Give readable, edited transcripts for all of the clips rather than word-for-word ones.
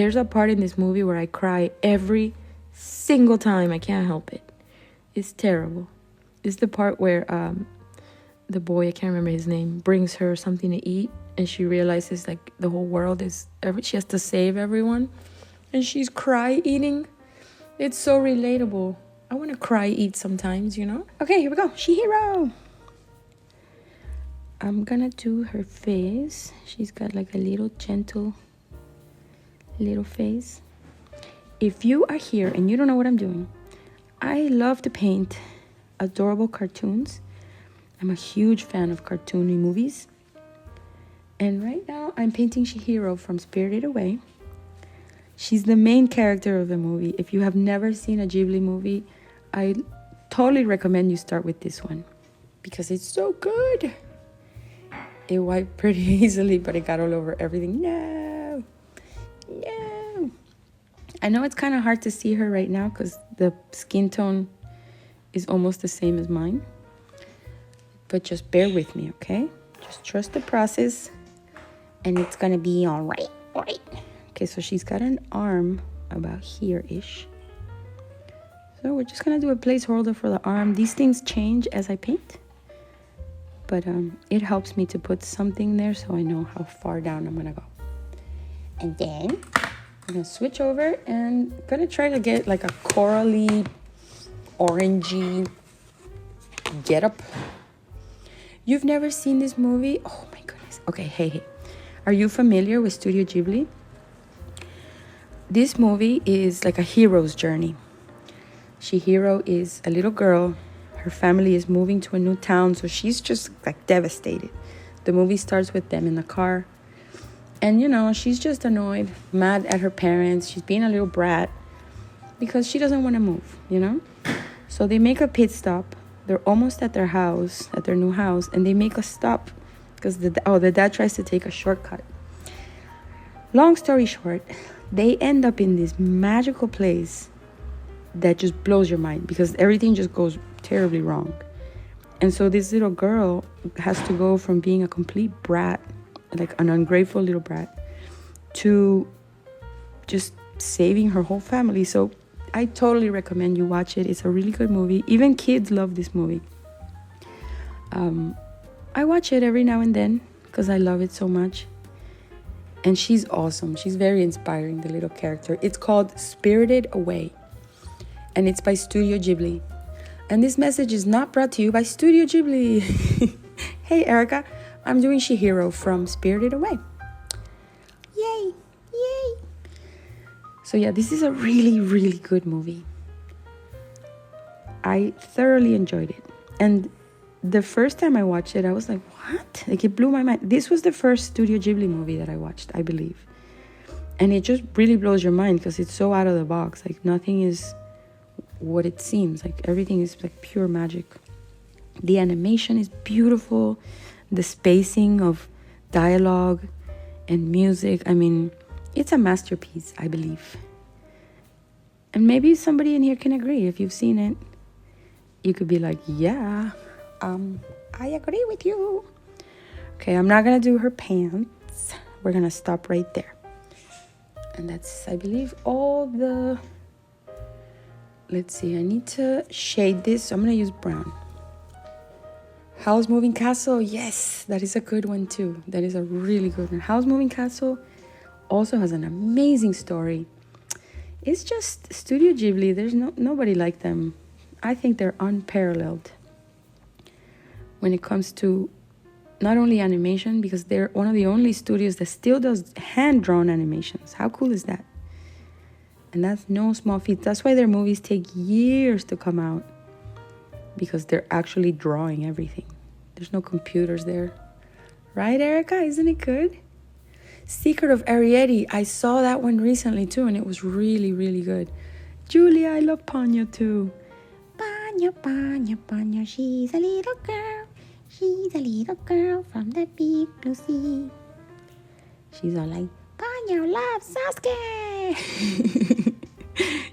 there's a part in this movie where I cry every single time. I can't help it. It's terrible. It's the part where the boy, I can't remember his name, brings her something to eat, and she realizes like the whole world is she has to save everyone, and she's cry eating. It's so relatable. I want to cry eat sometimes, you know. Okay, here we go. Chihiro. I'm gonna do her face. She's got like a little gentle little face. If you are here and you don't know what I'm doing, I love to paint adorable cartoons. I'm a huge fan of cartoony movies. And right now I'm painting Chihiro from Spirited Away. She's the main character of the movie. If you have never seen a Ghibli movie, I totally recommend you start with this one because it's so good. It wiped pretty easily, but it got all over everything. No. I know it's kind of hard to see her right now because the skin tone is almost the same as mine. But just bear with me, okay? Just trust the process and it's gonna be all right. Okay, so she's got an arm about here-ish. So we're just gonna do a placeholder for the arm. These things change as I paint. But it helps me to put something there so I know how far down I'm gonna go. And then I'm gonna switch over and gonna try to get like a corally, orangey getup. You've never seen this movie? Oh my goodness. Okay, hey. Are you familiar with Studio Ghibli? This movie is like a hero's journey. Chihiro is a little girl. Her family is moving to a new town, so she's just like devastated. The movie starts with them in the car. And, you know, she's just annoyed, mad at her parents. She's being a little brat because she doesn't want to move, you know? So they make a pit stop. They're almost at their house, at their new house, and they make a stop because the dad tries to take a shortcut. Long story short, they end up in this magical place that just blows your mind because everything just goes terribly wrong. And so this little girl has to go from being a complete brat, like an ungrateful little brat, to just saving her whole family. So I totally recommend you watch it. It's a really good movie. Even kids love this movie. I watch it every now and then because I love it so much. And she's awesome. She's very inspiring, the little character. It's called Spirited Away. And it's by Studio Ghibli. And this message is not brought to you by Studio Ghibli. Hey, Erica. I'm doing Chihiro from Spirited Away. Yay. So yeah, this is a really, really good movie. I thoroughly enjoyed it. And the first time I watched it, I was like, what? Like, it blew my mind. This was the first Studio Ghibli movie that I watched, I believe. And it just really blows your mind because it's so out of the box. Like, nothing is what it seems. Like, everything is like pure magic. The animation is beautiful. The spacing of dialogue and music. I mean, it's a masterpiece, I believe. And maybe somebody in here can agree. If you've seen it, you could be like, yeah, I agree with you. Okay, I'm not going to do her pants. We're going to stop right there. And that's, I believe, all the... Let's see, I need to shade this. So I'm going to use brown. Howl's Moving Castle. Yes, that is a good one too. That is a really good one. Howl's Moving Castle also has an amazing story. It's just Studio Ghibli. There's nobody like them. I think they're unparalleled when it comes to not only animation, because they're one of the only studios that still does hand-drawn animations. How cool is that? And that's no small feat. That's why their movies take years to come out, because they're actually drawing everything. There's no computers there. Right, Erica? Isn't it good? Secret of Arrietty. I saw that one recently too, and it was really, really good. Julia, I love Ponyo too. Ponyo, she's a little girl. She's a little girl from the big blue sea. She's all like, Ponyo loves Sasuke.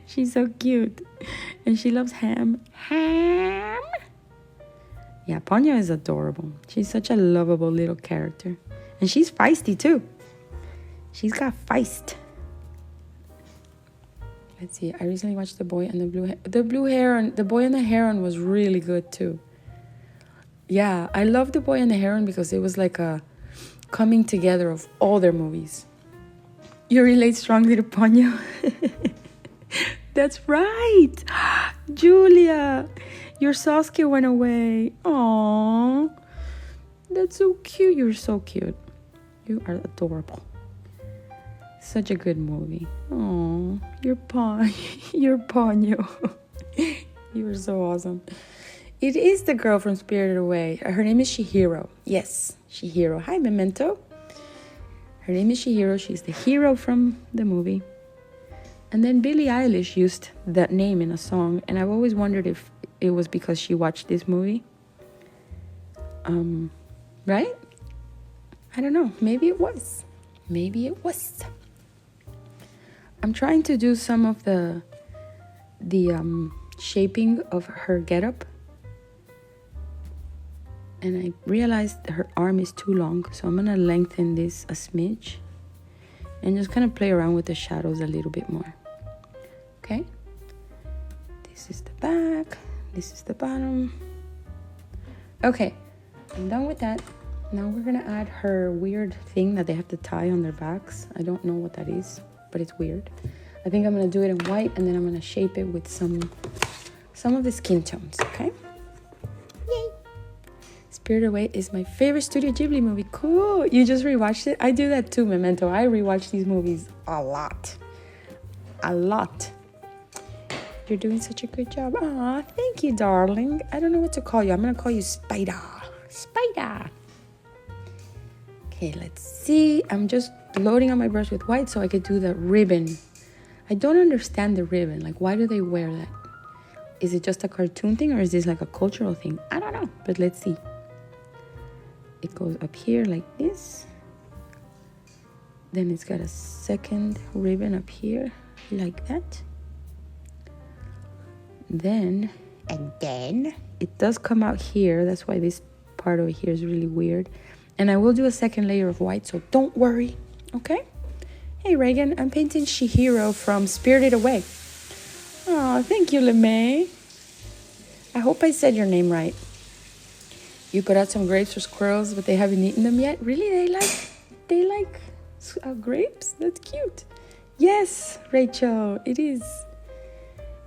She's so cute. And she loves ham. Ham? Yeah, Ponyo is adorable. She's such a lovable little character. And she's feisty too. She's got feist. Let's see. I recently watched The Boy and the Blue Heron. The Boy and the Heron was really good too. Yeah, I love The Boy and the Heron because it was like a coming together of all their movies. You relate strongly to Ponyo. That's right. Julia, your Sasuke went away. Aww. That's so cute. You're so cute. You are adorable. Such a good movie. Oh, you're Ponyo. You're so awesome. It is the girl from Spirited Away. Her name is Chihiro. Yes, Chihiro. Hi, Memento. Her name is Chihiro. She's the hero from the movie. And then Billie Eilish used that name in a song, and I've always wondered if it was because she watched this movie. Right? I don't know. Maybe it was. I'm trying to do some of the shaping of her getup, and I realized her arm is too long, so I'm gonna lengthen this a smidge and just kind of play around with the shadows a little bit more. Okay, this is the back, this is the bottom. Okay, I'm done with that. Now we're gonna add her weird thing that they have to tie on their backs. I don't know what that is, but it's weird. I think I'm gonna do it in white, and then I'm gonna shape it with some of the skin tones, okay? Yay! Spirited Away is my favorite Studio Ghibli movie. Cool! You just rewatched it? I do that too, Memento. I rewatch these movies a lot. You're doing such a good job. Aw, thank you, darling. I don't know what to call you. I'm gonna call you Spider. Okay, let's see. I'm just loading on my brush with white so I could do the ribbon. I don't understand the ribbon. Like, why do they wear that? Is it just a cartoon thing, or is this like a cultural thing? I don't know, but let's see. It goes up here like this. Then it's got a second ribbon up here like that. And then it does come out here. That's why this part over here is really weird. And I will do a second layer of white, so don't worry, okay? Hey, Reagan, I'm painting Chihiro from Spirited Away. Oh, thank you, LeMay. I hope I said your name right. You put out some grapes for squirrels, but they haven't eaten them yet? Really? They like grapes? That's cute. Yes, Rachel, it is.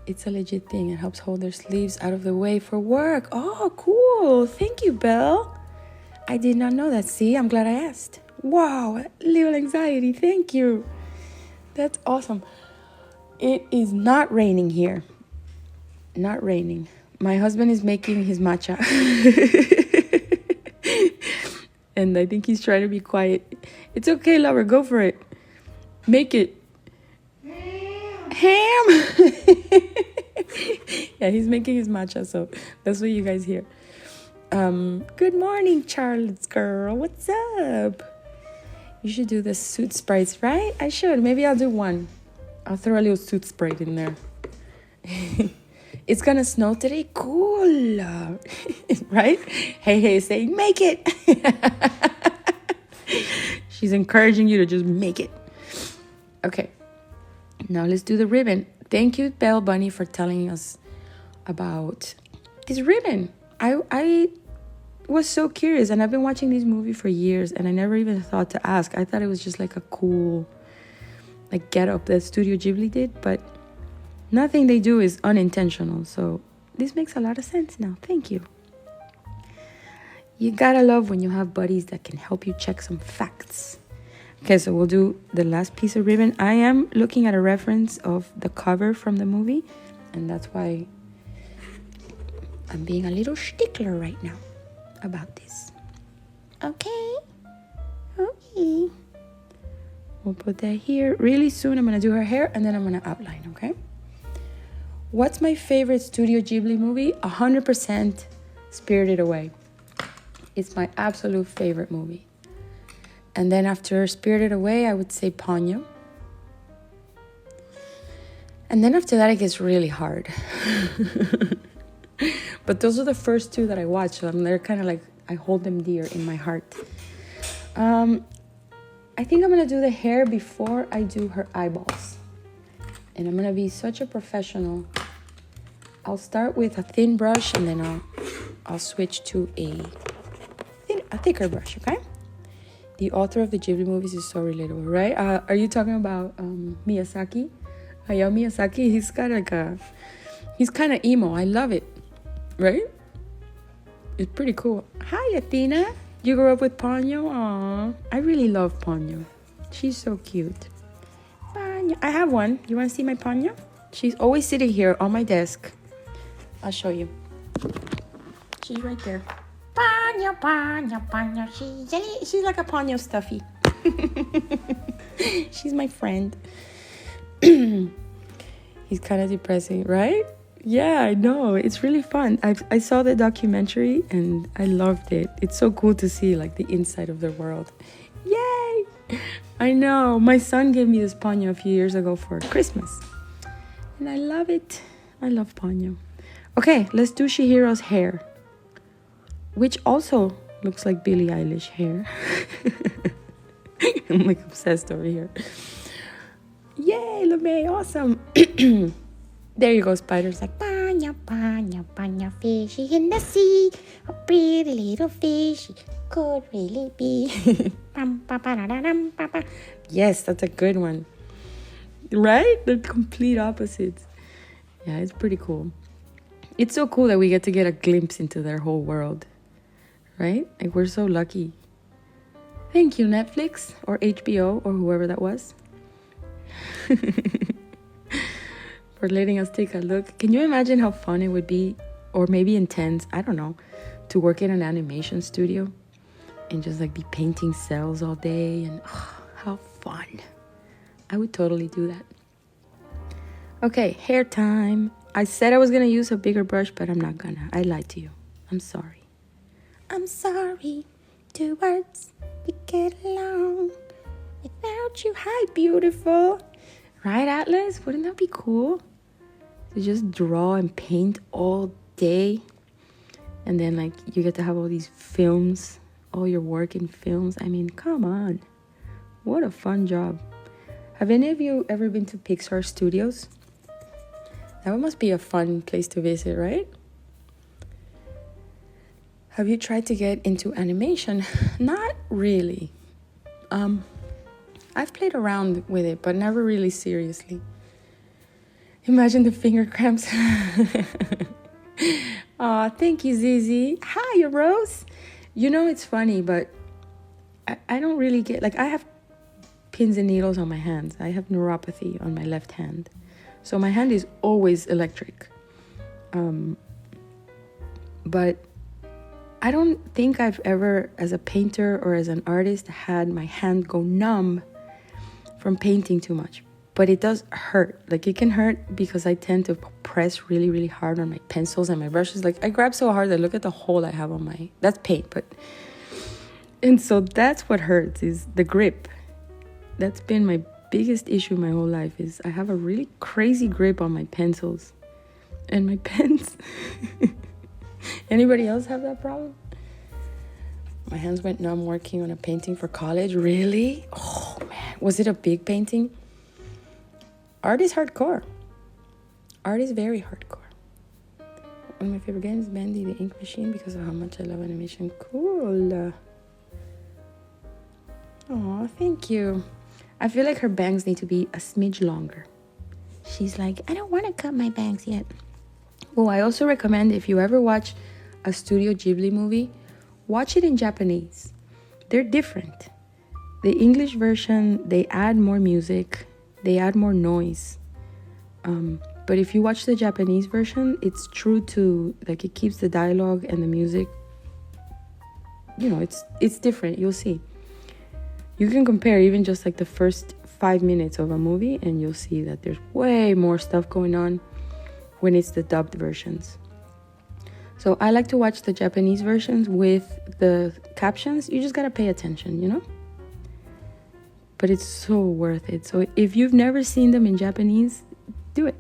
It's a legit thing. It helps hold their sleeves out of the way for work. Oh, cool. Thank you, Belle. I did not know that. See, I'm glad I asked. Wow, little anxiety. Thank you. That's awesome. It is not raining here. Not raining. My husband is making his matcha. And I think he's trying to be quiet. It's okay, lover. Go for it. Make it. Ham. Yeah, he's making his matcha, so that's what you guys hear. Good morning, Charlotte's girl. What's up? You should do the suit sprites, right? I should. Maybe I'll do one. I'll throw a little suit sprite in there. It's gonna snow today. Cool. Right? Hey, saying, make it. She's encouraging you to just make it. Okay. Now let's do the ribbon. Thank you, Belle Bunny, for telling us about this ribbon. I was so curious, and I've been watching this movie for years, and I never even thought to ask. I thought it was just like a cool get up that Studio Ghibli did, but nothing they do is unintentional. So this makes a lot of sense now. Thank you. You gotta love when you have buddies that can help you check some facts. Okay, so we'll do the last piece of ribbon. I am looking at a reference of the cover from the movie, and that's why I'm being a little stickler right now about this. Okay. We'll put that here. Really soon I'm going to do her hair, and then I'm going to outline, okay? What's my favorite Studio Ghibli movie? 100% Spirited Away. It's my absolute favorite movie. And then after Spirited Away, I would say Ponyo. And then after that, it gets really hard. But those are the first two that I watched, so they're kind of like, I hold them dear in my heart. I think I'm going to do the hair before I do her eyeballs. And I'm gonna be such a professional. I'll start with a thin brush and then I'll switch to a thicker brush, okay? The author of the Ghibli movies is so relatable, right? Are you talking about Miyazaki? Hayao Miyazaki, he's kind of emo. I love it, right? It's pretty cool. Hi, Athena. You grew up with Ponyo? Aww. I really love Ponyo. She's so cute. Ponyo. I have one. You want to see my Ponyo? She's always sitting here on my desk. I'll show you. She's right there. Ponyo, Ponyo, Ponyo. She's like a Ponyo stuffy. She's my friend. He's kind of depressing, right? Yeah, I know. It's really fun. I saw the documentary and I loved it. It's so cool to see like the inside of their world. Yay! I know. My son gave me this Ponyo a few years ago for Christmas. And I love it. I love Ponyo. Okay, let's do Chihiro's hair. Which also looks like Billie Eilish hair. I'm like obsessed over here. Yay, LeMay, awesome. There you go, Spider's like, Ponyo, Ponyo, Ponyo, fishy in the sea. A pretty little fish could really be. Yes, that's a good one. Right? They're complete opposites. Yeah, it's pretty cool. It's so cool that we get to get a glimpse into their whole world. Right? Like, we're so lucky. Thank you, Netflix or HBO or whoever that was. For letting us take a look. Can you imagine how fun it would be, or maybe intense, I don't know, to work in an animation studio and just like be painting cells all day, and how fun. I would totally do that. Okay, hair time. I said I was gonna use a bigger brush, but I'm not gonna. I lied to you. I'm sorry. I'm sorry. 2 words, we get along without you. Hi, beautiful. Right, Atlas? Wouldn't that be cool? To just draw and paint all day. And then, like, you get to have all these films, all your work in films. I mean, come on. What a fun job. Have any of you ever been to Pixar Studios? That must be a fun place to visit, right? Have you tried to get into animation? Not really. I've played around with it, but never really seriously. Imagine the finger cramps. Aw, thank you, Zizi. Hi, Rose. You know, it's funny, but I don't really get... Like, I have pins and needles on my hands. I have neuropathy on my left hand. So my hand is always electric. But I don't think I've ever, as a painter or as an artist, had my hand go numb from painting too much. But it does hurt. Like, it can hurt because I tend to press really, really hard on my pencils and my brushes. Like, I grab so hard that look at the hole I have on my... That's paint, but... And so that's what hurts, is the grip. That's been my biggest issue my whole life, is I have a really crazy grip on my pencils and my pens. Anybody else have that problem? My hands went numb working on a painting for college. Really? Oh, man. Was it a big painting? Art is hardcore. Art is very hardcore. One of my favorite games is Bendy the Ink Machine because of how much I love animation. Cool. Aw, thank you. I feel like her bangs need to be a smidge longer. She's like, I don't want to cut my bangs yet. Oh, I also recommend, if you ever watch a Studio Ghibli movie, watch it in Japanese. They're different. The English version, they add more music. They add more noise. But if you watch the Japanese version, it's true to, like, it keeps the dialogue and the music. You know, it's different. You'll see. You can compare even just like the first 5 minutes of a movie, and you'll see that there's way more stuff going on when it's the dubbed versions. So I like to watch the Japanese versions with the captions. You just gotta pay attention, you know? But it's so worth it. So if you've never seen them in Japanese, do it.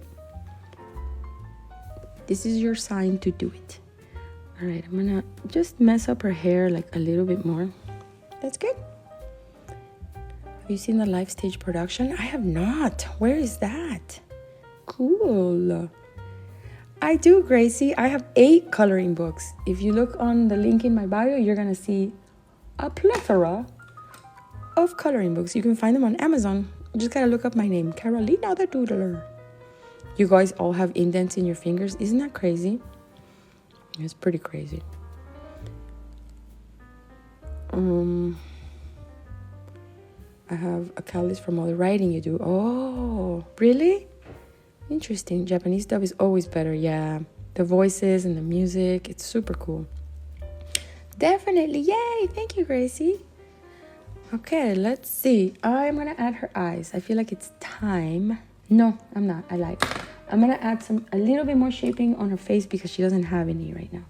This is your sign to do it. All right, I'm gonna just mess up her hair like a little bit more. That's good. Have you seen the live stage production? I have not. Where is that? Cool. I do, Gracie. I have 8 coloring books. If you look on the link in my bio, you're going to see a plethora of coloring books. You can find them on Amazon. You just got to look up my name, Carolina the Doodler. You guys all have indents in your fingers. Isn't that crazy? It's pretty crazy. I have a callus from all the writing you do. Oh, really? Interesting. Japanese dub is always better. Yeah, the voices and the music, it's super cool. Definitely. Yay. Thank you, Gracie. Okay, let's see. I'm gonna add her eyes. I feel like it's time. No, I'm not. I lied. I'm gonna add a little bit more shaping on her face because she doesn't have any right now.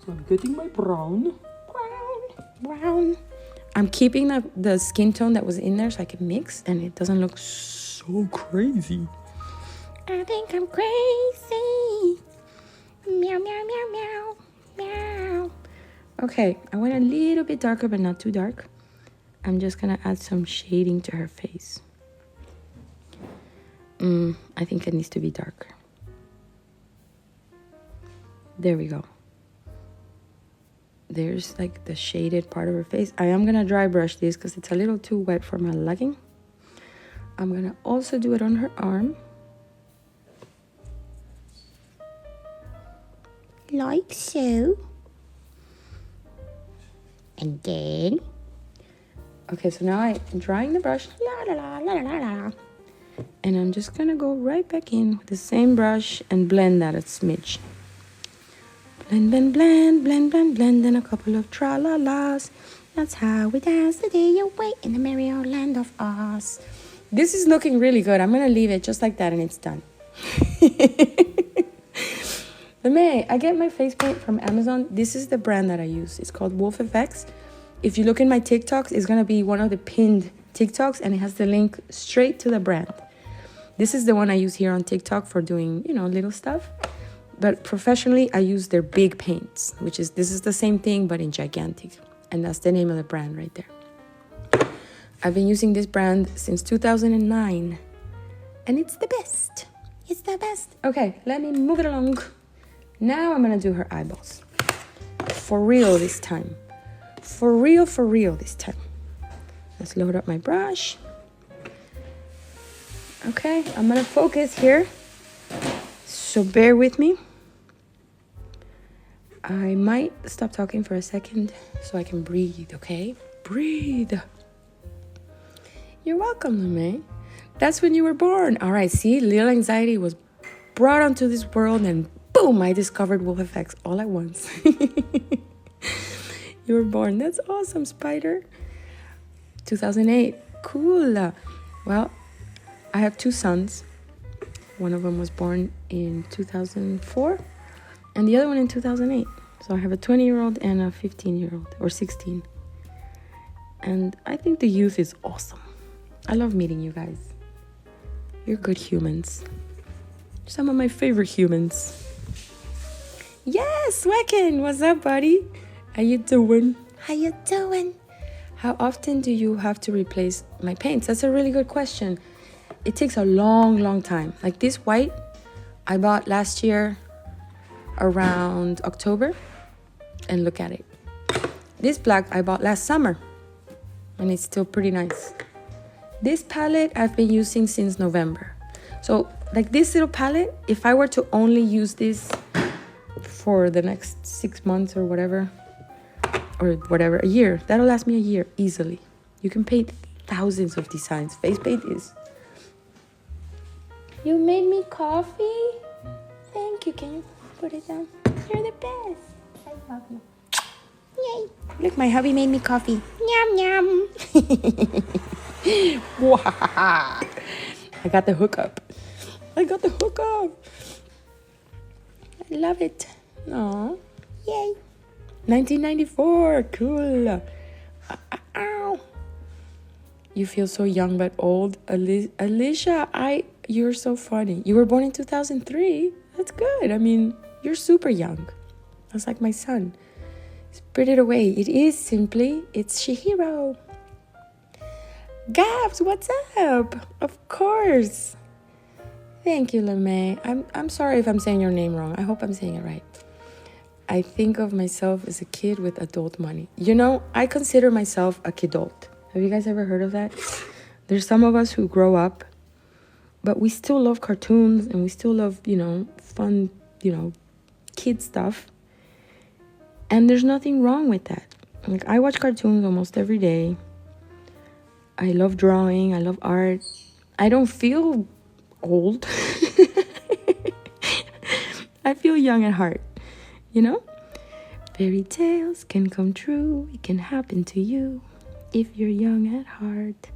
So I'm getting my brown. I'm keeping the skin tone that was in there so I can mix and it doesn't look so crazy. I think I'm crazy. Meow, meow, meow, meow, meow. Okay, I went a little bit darker, but not too dark. I'm just gonna add some shading to her face. I think it needs to be darker. There we go. There's like the shaded part of her face. I am gonna dry brush this because it's a little too wet for my liking. I'm gonna also do it on her arm. Like so. And then. Okay, so now I'm drying the brush. La, la, la, la, la, la. And I'm just gonna go right back in with the same brush and blend that a smidge. Blend, blend, blend, blend, blend, blend, and a couple of tra-la-las. That's how we dance the day away in the merry old land of Oz. This is looking really good. I'm gonna leave it just like that and it's done. I get my face paint from Amazon. This is the brand that I use. It's called WolfeFX. If you look in my TikToks, it's gonna be one of the pinned TikToks and it has the link straight to the brand. This is the one I use here on TikTok for doing, little stuff. But professionally, I use their big paints, this is the same thing, but in gigantic. And that's the name of the brand right there. I've been using this brand since 2009. And it's the best. It's the best. Okay, let me move it along. Now I'm going to do her eyeballs. For real this time. For real this time. Let's load up my brush. Okay, I'm going to focus here. So bear with me. I might stop talking for a second so I can breathe, okay? Breathe. You're welcome, Lemay. That's when you were born. All right, see? Little anxiety was brought onto this world and boom, I discovered WolfeFX all at once. You were born. That's awesome, Spider. 2008. Cool. Well, I have 2 sons. One of them was born in 2004 and the other one in 2008. So I have a 20-year-old and a 15-year-old or 16. And I think the youth is awesome. I love meeting you guys. You're good humans. Some of my favorite humans. Yes, Wecken, what's up, buddy? How you doing? How you doing? How often do you have to replace my paints? That's a really good question. It takes a long time. Like this white, I bought last year around October. And look at it. This black I bought last summer. And it's still pretty nice. This palette I've been using since November. So like this little palette, if I were to only use this for the next 6 months or whatever, a year, that'll last me a year easily. You can paint thousands of designs. Face paint is. You made me coffee? Thank you. Can you put it down? You're the best. I love you. Yay. Look, my hubby made me coffee. Yum, yum. I got the hookup. I love it. Aw. Yay. 1994. Cool. Ow. You feel so young but old. Alicia, you're so funny. You were born in 2003. That's good. I mean, you're super young. That's like my son. Spirited Away. It is simply. It's Chihiro. Gabs, what's up? Of course. Thank you, LeMay. I'm sorry if I'm saying your name wrong. I hope I'm saying it right. I think of myself as a kid with adult money. You know, I consider myself a kidult. Have you guys ever heard of that? There's some of us who grow up, but we still love cartoons and we still love, fun, kid stuff. And there's nothing wrong with that. Like, I watch cartoons almost every day. I love drawing. I love art. I don't feel old. I feel young at heart, Fairy tales can come true. It can happen to you if you're young at heart.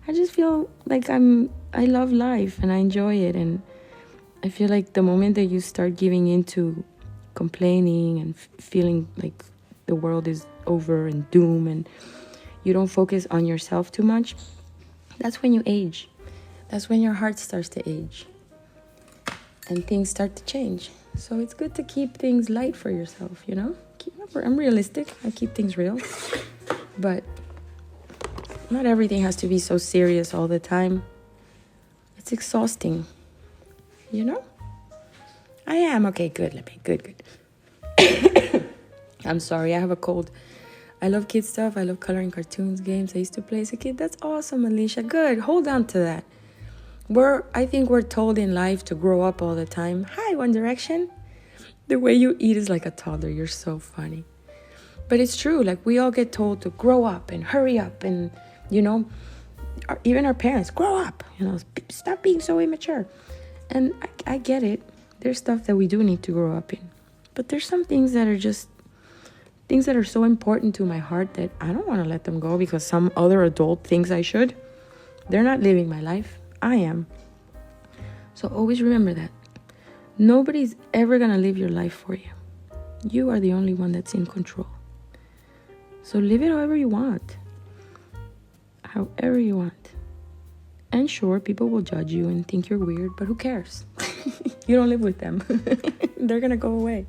I just feel like I love life and I enjoy it. And I feel like the moment that you start giving into complaining and feeling like the world is over and doom and you don't focus on yourself too much, that's when you age. That's when your heart starts to age and things start to change. So it's good to keep things light for yourself, I'm realistic. I keep things real. But not everything has to be so serious all the time. It's exhausting, I am. Okay, good, Libby. Good. I'm sorry, I have a cold. I love kid stuff. I love coloring cartoons, games I used to play as a kid. That's awesome, Alicia. Good. Hold on to that. I think we're told in life to grow up all the time. Hi, One Direction. The way you eat is like a toddler. You're so funny. But it's true. Like, we all get told to grow up and hurry up and, even our parents, grow up, stop being so immature. And I get it. There's stuff that we do need to grow up in. But there's some things that are just things that are so important to my heart that I don't want to let them go because some other adult thinks I should. They're not living my life. I am. So always remember that. Nobody's ever going to live your life for you. You are the only one that's in control. So live it however you want. However you want. And sure, people will judge you and think you're weird, but who cares? You don't live with them. They're going to go away.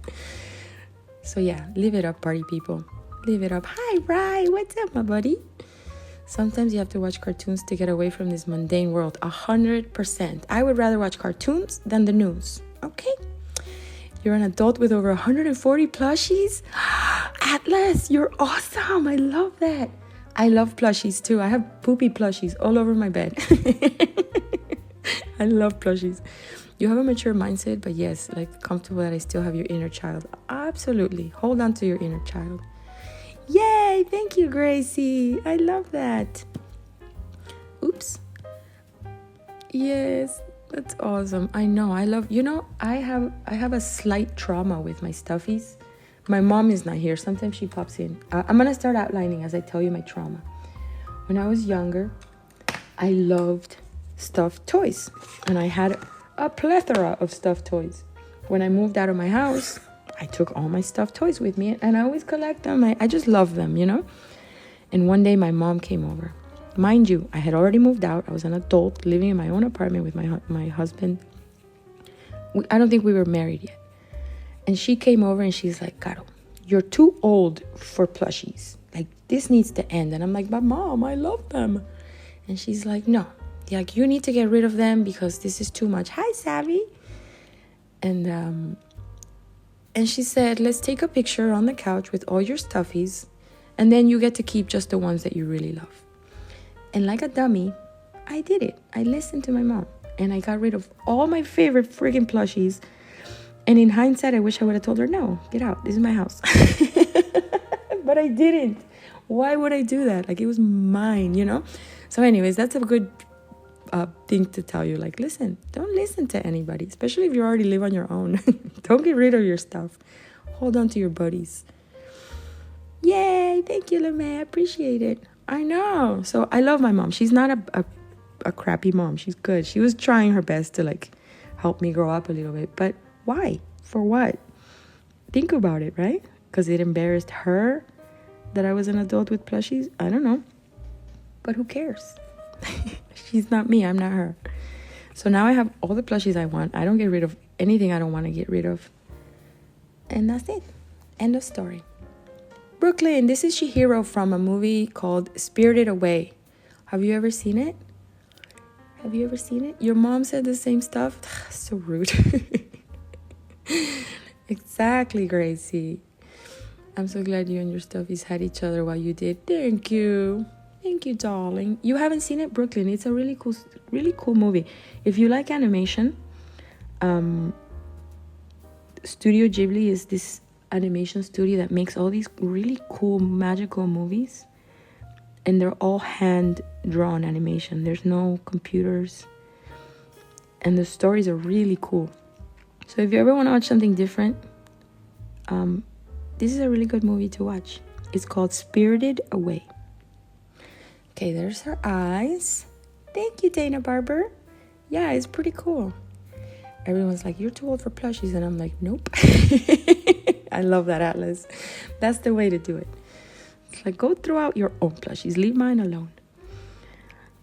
So yeah, live it up, party people. Live it up. Hi, Rye. What's up, my buddy? Sometimes you have to watch cartoons to get away from this mundane world. 100%. I would rather watch cartoons than the news. Okay? You're an adult with over 140 plushies? Atlas, you're awesome. I love that. I love plushies too. I have poopy plushies all over my bed. I love plushies. You have a mature mindset, but yes, like comfortable that I still have your inner child. Absolutely. Hold on to your inner child. Yay! Thank you, Gracie. I love that. Oops. Yes, that's awesome. I know. I love, I have a slight trauma with my stuffies. My mom is not here. Sometimes she pops in. I'm going to start outlining as I tell you my trauma. When I was younger, I loved stuffed toys. And I had a plethora of stuffed toys. When I moved out of my house, I took all my stuffed toys with me. And I always collect them. I just love them, And one day my mom came over. Mind you, I had already moved out. I was an adult living in my own apartment with my husband. I don't think we were married yet. And she came over and she's like, Caro, you're too old for plushies. Like, this needs to end. And I'm like, but Mom, I love them. And she's like, no. Like, you need to get rid of them because this is too much. Hi, Savvy. And she said, let's take a picture on the couch with all your stuffies. And then you get to keep just the ones that you really love. And like a dummy, I did it. I listened to my mom. And I got rid of all my favorite friggin' plushies. And in hindsight, I wish I would have told her, no, get out. This is my house. But I didn't. Why would I do that? Like, it was mine, So anyways, that's a good thing to tell you. Like, listen, don't listen to anybody, especially if you already live on your own. Don't get rid of your stuff. Hold on to your buddies. Yay. Thank you, LeMay. I appreciate it. I know. So I love my mom. She's not a crappy mom. She's good. She was trying her best to, like, help me grow up a little bit. But why? For what? Think about it, right? Because it embarrassed her that I was an adult with plushies? I don't know. But who cares? She's not me. I'm not her. So now I have all the plushies I want. I don't get rid of anything I don't want to get rid of. And that's it. End of story. Brooklyn, this is Chihiro from a movie called Spirited Away. Have you ever seen it? Have you ever seen it? Your mom said the same stuff? So rude. Exactly, Gracie. I'm so glad you and your stuffies had each other while you did. Thank you. Thank you, darling. You haven't seen it? Brooklyn. It's a really cool movie. If you like animation, Studio Ghibli is this animation studio that makes all these really cool, magical movies. And they're all hand-drawn animation. There's no computers. And the stories are really cool. So if you ever want to watch something different, this is a really good movie to watch. It's called Spirited Away. Okay, there's her eyes. Thank you, Dana Barber. Yeah, it's pretty cool. Everyone's like, you're too old for plushies. And I'm like, nope. I love that, Atlas. That's the way to do it. It's like, go throw out your own plushies. Leave mine alone.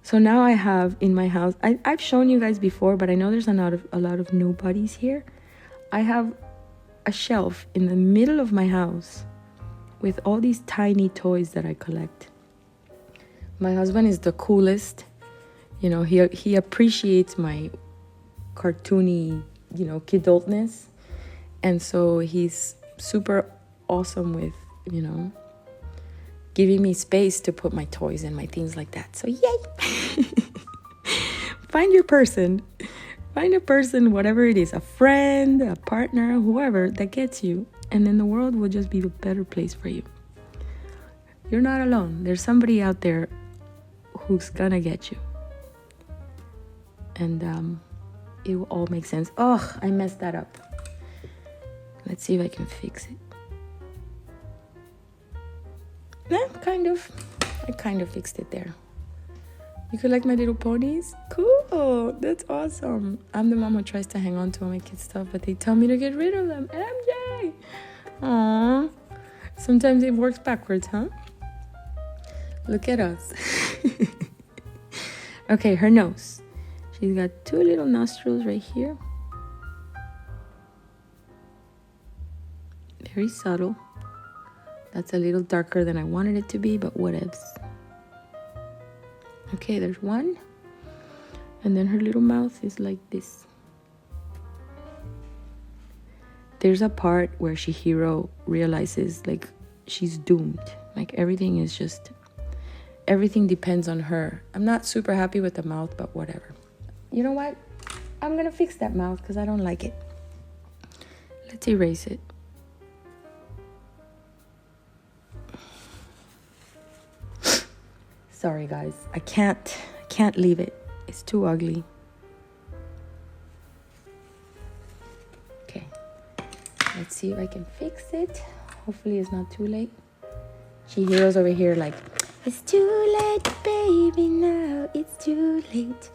So now I have in my house, I've shown you guys before, but I know there's a lot of new buddies here. I have a shelf in the middle of my house with all these tiny toys that I collect. My husband is the coolest. You know, he appreciates my cartoony, kidultness. And so he's super awesome with, giving me space to put my toys and my things like that. So yay! Find your person. Find a person, whatever it is, a friend, a partner, whoever that gets you. And then the world will just be a better place for you. You're not alone. There's somebody out there who's gonna get you. And it will all make sense. Oh, I messed that up. Let's see if I can fix it. Yeah, kind of. I kind of fixed it there. You collect my little ponies? Cool. That's awesome. I'm the mom who tries to hang on to all my kids' stuff, but they tell me to get rid of them. MJ! Aww. Sometimes it works backwards, huh? Look at us. Okay, her nose. She's got two little nostrils right here. Very subtle. That's a little darker than I wanted it to be, but whatevs. Okay, there's one. And then her little mouth is like this. There's a part where Chihiro realizes, like, she's doomed. Like, everything depends on her. I'm not super happy with the mouth, but whatever. You know what? I'm gonna fix that mouth because I don't like it. Let's erase it. Sorry, guys. I can't leave it. It's too ugly. Okay. Let's see if I can fix it. Hopefully it's not too late. Chihiro's over here like, it's too late, baby, now it's too late.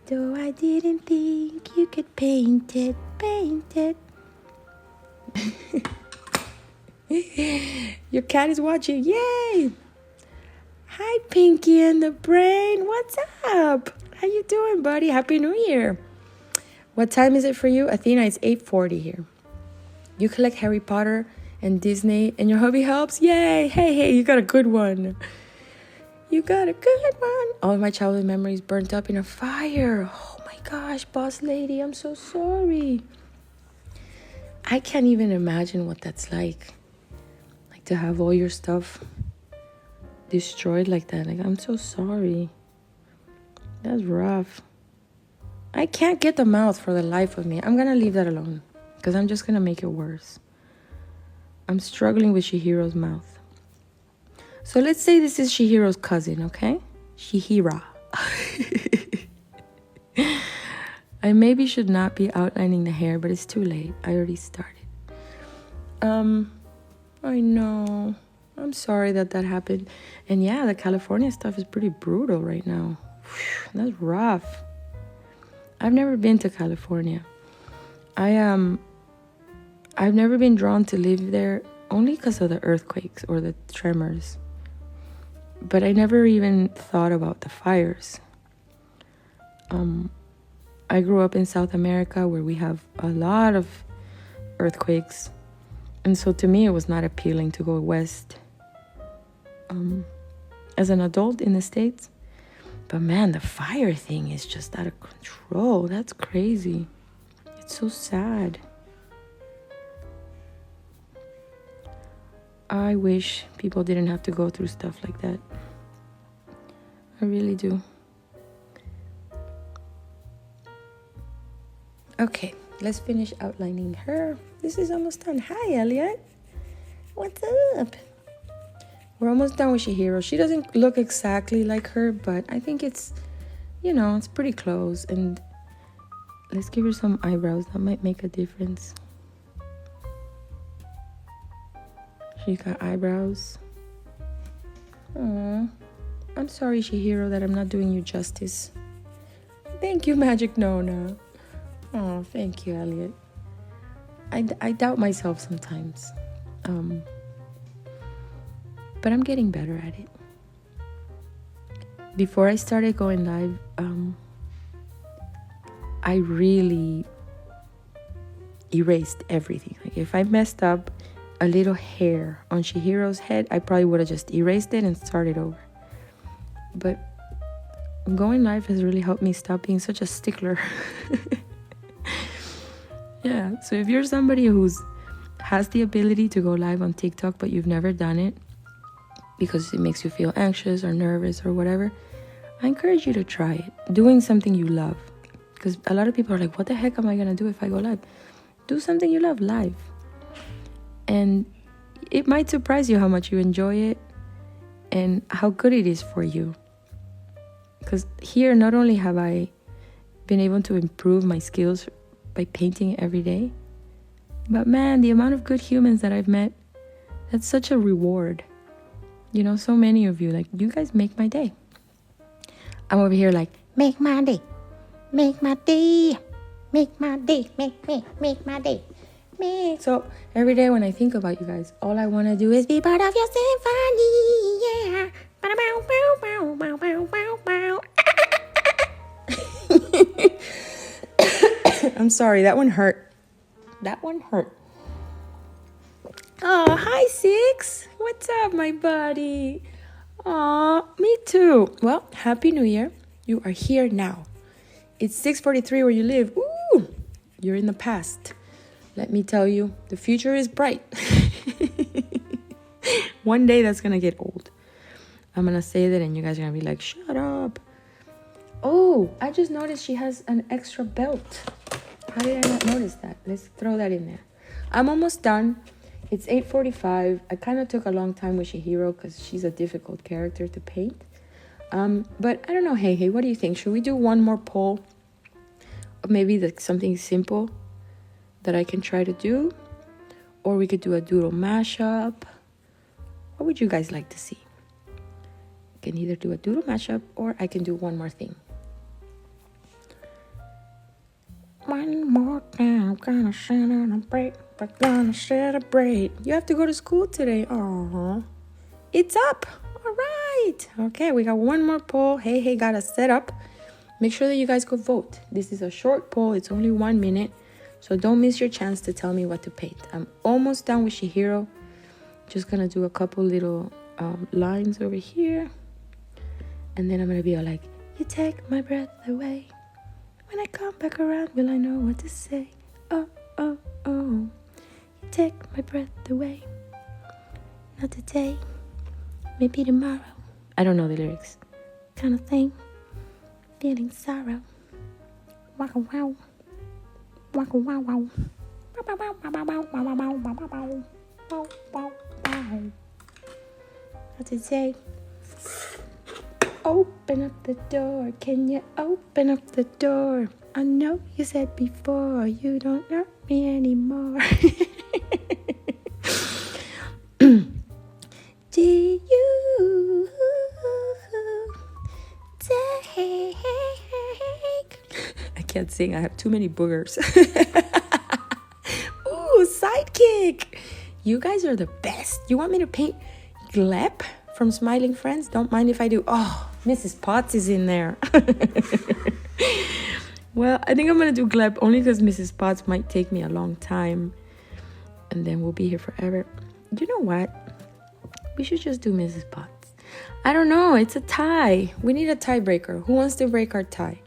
Though I didn't think you could paint it. Your cat is watching. Yay! Hi, Pinky and the Brain. What's up? How you doing, buddy? Happy New Year. What time is it for you? Athena, it's 8:40 here. You collect Harry Potter and Disney, and your hubby helps? Yay! Hey, you got a good one. You got a good one. All of my childhood memories burnt up in a fire. Oh my gosh, boss lady, I'm so sorry. I can't even imagine what that's like. Like to have all your stuff destroyed like that. Like, I'm so sorry. That's rough. I can't get the mouth for the life of me. I'm gonna leave that alone because I'm just gonna make it worse. I'm struggling with Chihiro's mouth. So let's say this is Chihiro's cousin, okay? Chihiro. I maybe should not be outlining the hair, but it's too late. I already started. I know. I'm sorry that happened. And yeah, the California stuff is pretty brutal right now. Whew, that's rough. I've never been to California. I've never been drawn to live there only because of the earthquakes or the tremors. But I never even thought about the fires. I grew up in South America where we have a lot of earthquakes. And so to me, it was not appealing to go west. As an adult in the States, But man, the fire thing is just out of control. That's crazy. It's so sad. I wish people didn't have to go through stuff like that. I really do. Okay, let's finish outlining her. This is almost done. Hi, Elliot. What's up? We're almost done with Chihiro. She doesn't look exactly like her, but I think it's, it's pretty close. And let's give her some eyebrows. That might make a difference. She's got eyebrows. Aww. I'm sorry, Chihiro, that I'm not doing you justice. Thank you, Magic Nona. Oh, thank you, Elliot. I doubt myself sometimes. But I'm getting better at it. Before I started going live, I really erased everything. Like if I messed up a little hair on Chihiro's head, I probably would have just erased it and started over. But going live has really helped me stop being such a stickler. Yeah, so if you're somebody who's has the ability to go live on TikTok, but you've never done it because it makes you feel anxious or nervous or whatever, I encourage you to try it. Doing something you love. Because a lot of people are like, what the heck am I going to do if I go live? Do something you love live. And it might surprise you how much you enjoy it and how good it is for you. Because here, not only have I been able to improve my skills by painting every day, but man, the amount of good humans that I've met, that's such a reward. So many of you, like, you guys make my day. I'm over here like, make my day, make my day, make my day, make my day. So every day when I think about you guys, all I want to do is be part of your symphony, yeah. I'm sorry, that one hurt. Oh, hi, Six. What's up, my buddy? Aw, me too. Well, Happy New Year. You are here now. It's 6:43 where you live. Ooh, you're in the past. Let me tell you, the future is bright. One day that's going to get old. I'm going to say that and you guys are going to be like, shut up. Oh, I just noticed she has an extra belt. How did I not notice that? Let's throw that in there. I'm almost done. It's 8:45. I kind of took a long time with Chihiro because she's a difficult character to paint. But I don't know, hey, what do you think? Should we do one more poll? Or maybe something simple that I can try to do? Or we could do a doodle mashup. What would you guys like to see? I can either do a doodle mashup or I can do one more thing. One more time, gonna celebrate. We're gonna celebrate. You have to go to school today. Aww. It's up. All right. Okay, we got one more poll. Hey, got us set up. Make sure that you guys go vote. This is a short poll. It's only 1 minute. So don't miss your chance to tell me what to paint. I'm almost done with Chihiro. Just gonna do a couple little lines over here. And then I'm gonna be all like, you take my breath away. When I come back around, will I know what to say? Oh, oh, oh. You take my breath away. Not today, maybe tomorrow. I don't know the lyrics. Kind of thing. Feeling sorrow. Waka wow. Waka wow wow. Wow wow wow wow wow wow wow wow wow wow wow wow. Not today. Open up the door, can you open up the door? I know you said before you don't love me anymore. Do you take? I can't sing, I have too many boogers. Ooh, sidekick. You guys are the best. You want me to paint Gleb from Smiling Friends? Don't mind if I do. Oh, Mrs. Potts is in there. Well, I think I'm going to do Gleb only because Mrs. Potts might take me a long time. And then we'll be here forever. You know what? We should just do Mrs. Potts. I don't know. It's a tie. We need a tiebreaker. Who wants to break our tie?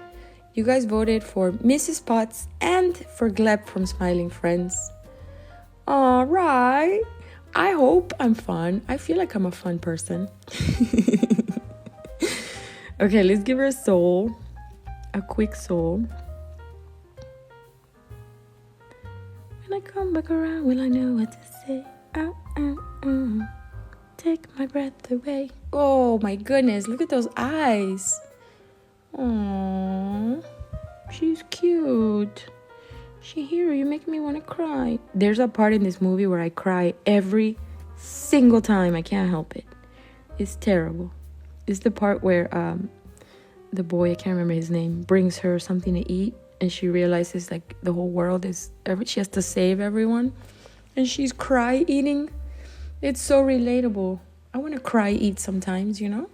You guys voted for Mrs. Potts and for Gleb from Smiling Friends. All right. I hope I'm fun. I feel like I'm a fun person. Okay, let's give her a soul. A quick soul. When I come back around, will I know what to say? Take my breath away. Oh my goodness, look at those eyes. Aww, she's cute. Chihiro, you make me want to cry. There's a part in this movie where I cry every single time. I can't help it. It's terrible. It's the part where the boy, I can't remember his name, brings her something to eat, and she realizes like the whole world is, she has to save everyone, and she's cry eating. It's so relatable. I want to cry eat sometimes, you know.